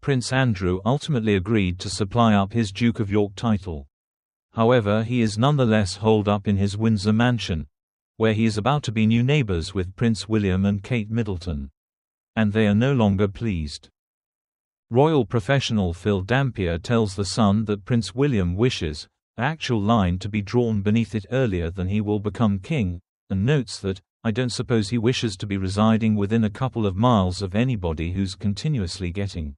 Prince Andrew ultimately agreed to supply up his Duke of York title. However, he is nonetheless holed up in his Windsor mansion, where he is about to be new neighbours with Prince William and Kate Middleton. And they are no longer pleased. Royal professional Phil Dampier tells The Sun that Prince William wishes an actual line to be drawn beneath it earlier than he will become king, and notes that, "I don't suppose he wishes to be residing within a couple of miles of anybody who's continuously getting.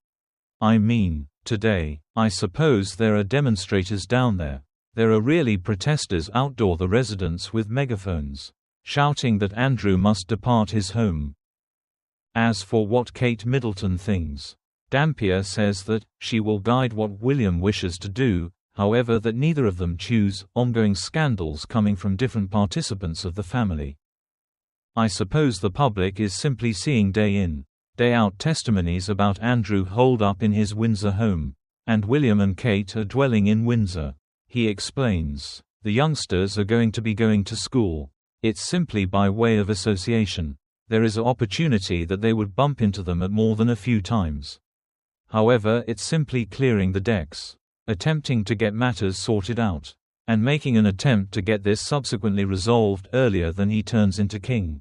I mean, today, I suppose there are demonstrators down there. There are really protesters outdoor the residence with megaphones, shouting that Andrew must depart his home." As for what Kate Middleton thinks, Dampier says that she will guide what William wishes to do, however that neither of them choose ongoing scandals coming from different participants of the family. "I suppose the public is simply seeing day in, day out testimonies about Andrew holed up in his Windsor home, and William and Kate are dwelling in Windsor," he explains. "The youngsters are going to school. It's simply by way of association. There is an opportunity that they would bump into them at more than a few times. However, it's simply clearing the decks, attempting to get matters sorted out, and making an attempt to get this subsequently resolved earlier than he turns into king.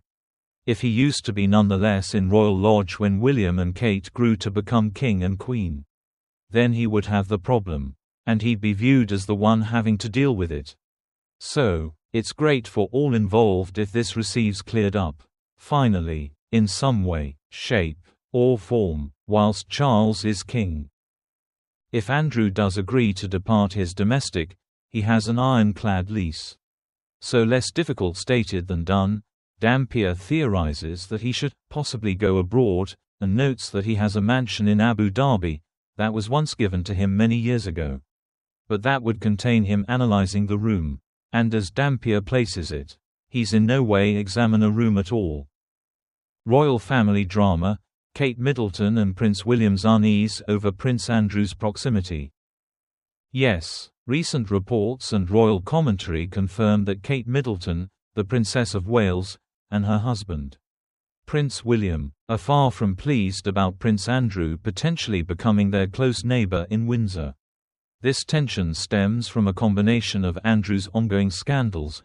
If he used to be nonetheless in Royal Lodge when William and Kate grew to become king and queen, then he would have the problem, and he'd be viewed as the one having to deal with it. So, it's great for all involved if this receives cleared up, finally, in some way, shape, or form, whilst Charles is king. If Andrew does agree to depart his domestic, he has an ironclad lease. So less difficult stated than done. Dampier theorizes that he should possibly go abroad, and notes that he has a mansion in Abu Dhabi that was once given to him many years ago. But that would contain him analyzing the room, and as Dampier places it, he's in no way examine a room at all. Royal family drama, Kate Middleton and Prince William's unease over Prince Andrew's proximity. Yes, recent reports and royal commentary confirm that Kate Middleton, the Princess of Wales, and her husband, Prince William, are far from pleased about Prince Andrew potentially becoming their close neighbour in Windsor. This tension stems from a combination of Andrew's ongoing scandals,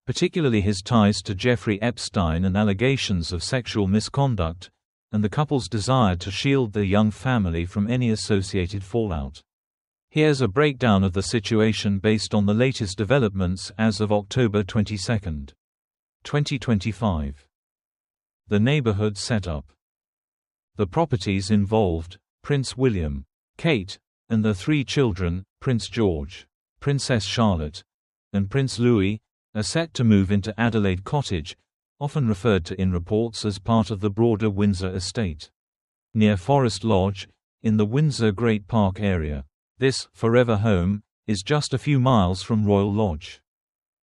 particularly his ties to Jeffrey Epstein and allegations of sexual misconduct, and the couple's desire to shield their young family from any associated fallout. Here's a breakdown of the situation based on the latest developments as of October 22, 2025. The neighborhood setup. The properties involved, Prince William, Kate, and their 3 children, Prince George, Princess Charlotte, and Prince Louis, are set to move into Adelaide Cottage, often referred to in reports as part of the broader Windsor estate, near Forest Lodge, in the Windsor Great Park area. This forever home is just a few miles from Royal Lodge.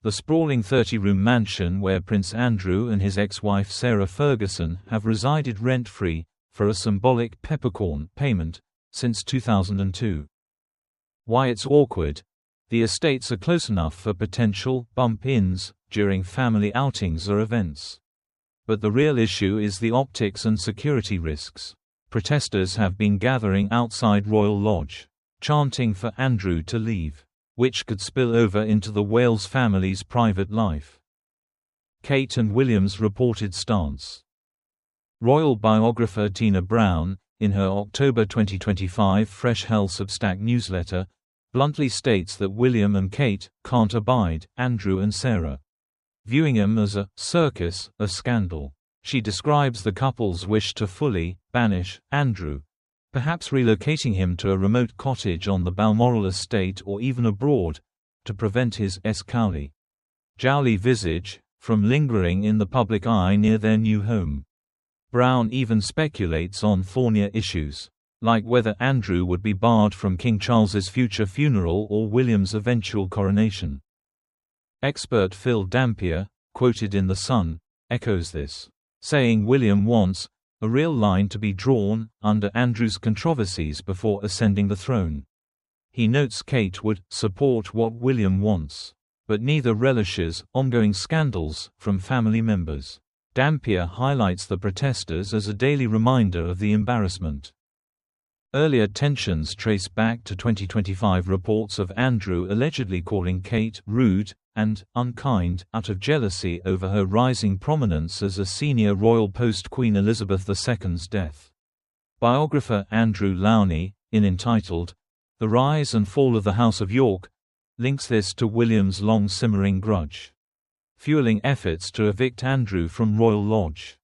The sprawling 30-room mansion where Prince Andrew and his ex-wife Sarah Ferguson have resided rent-free, for a symbolic peppercorn payment, since 2002. Why it's awkward? The estates are close enough for potential bump-ins during family outings or events. But the real issue is the optics and security risks. Protesters have been gathering outside Royal Lodge, chanting for Andrew to leave, which could spill over into the Wales family's private life. Kate and William's reported stance. Royal biographer Tina Brown, in her October 2025 Fresh Hell Substack newsletter, bluntly states that William and Kate can't abide Andrew and Sarah, viewing him as a circus, a scandal. She describes the couple's wish to fully banish Andrew, perhaps relocating him to a remote cottage on the Balmoral estate or even abroad, to prevent his escowly, jowly visage from lingering in the public eye near their new home. Brown even speculates on thornier issues, like whether Andrew would be barred from King Charles's future funeral or William's eventual coronation. Expert Phil Dampier, quoted in The Sun, echoes this, saying William wants a real line to be drawn under Andrew's controversies before ascending the throne. He notes Kate would support what William wants, but neither relishes ongoing scandals from family members. Dampier highlights the protesters as a daily reminder of the embarrassment Earlier tensions trace back to 2025 reports of Andrew allegedly calling Kate rude and unkind out of jealousy over her rising prominence as a senior royal post-Queen Elizabeth II's death. Biographer Andrew Lowney, in entitled The Rise and Fall of the House of York, links this to William's long-simmering grudge, fueling efforts to evict Andrew from Royal Lodge.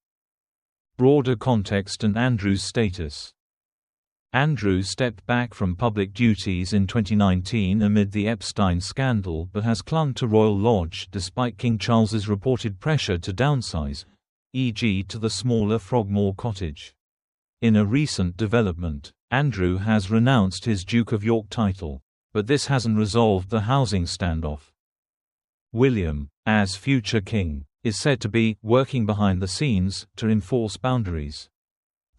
Broader context and Andrew's status. Andrew stepped back from public duties in 2019 amid the Epstein scandal but has clung to Royal Lodge despite King Charles's reported pressure to downsize, e.g. to the smaller Frogmore cottage. In a recent development, Andrew has renounced his Duke of York title, but this hasn't resolved the housing standoff. William, as future king, is said to be working behind the scenes to enforce boundaries,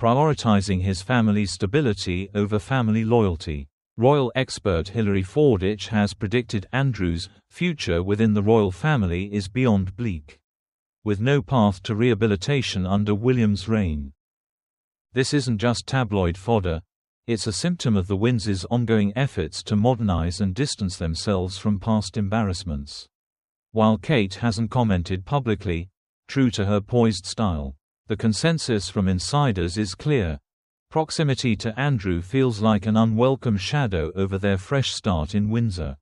prioritizing his family's stability over family loyalty. Royal expert Hilary Fordich has predicted Andrew's future within the royal family is beyond bleak, with no path to rehabilitation under William's reign. This isn't just tabloid fodder, it's a symptom of the Windsors' ongoing efforts to modernize and distance themselves from past embarrassments. While Kate hasn't commented publicly, true to her poised style, the consensus from insiders is clear. Proximity to Andrew feels like an unwelcome shadow over their fresh start in Windsor.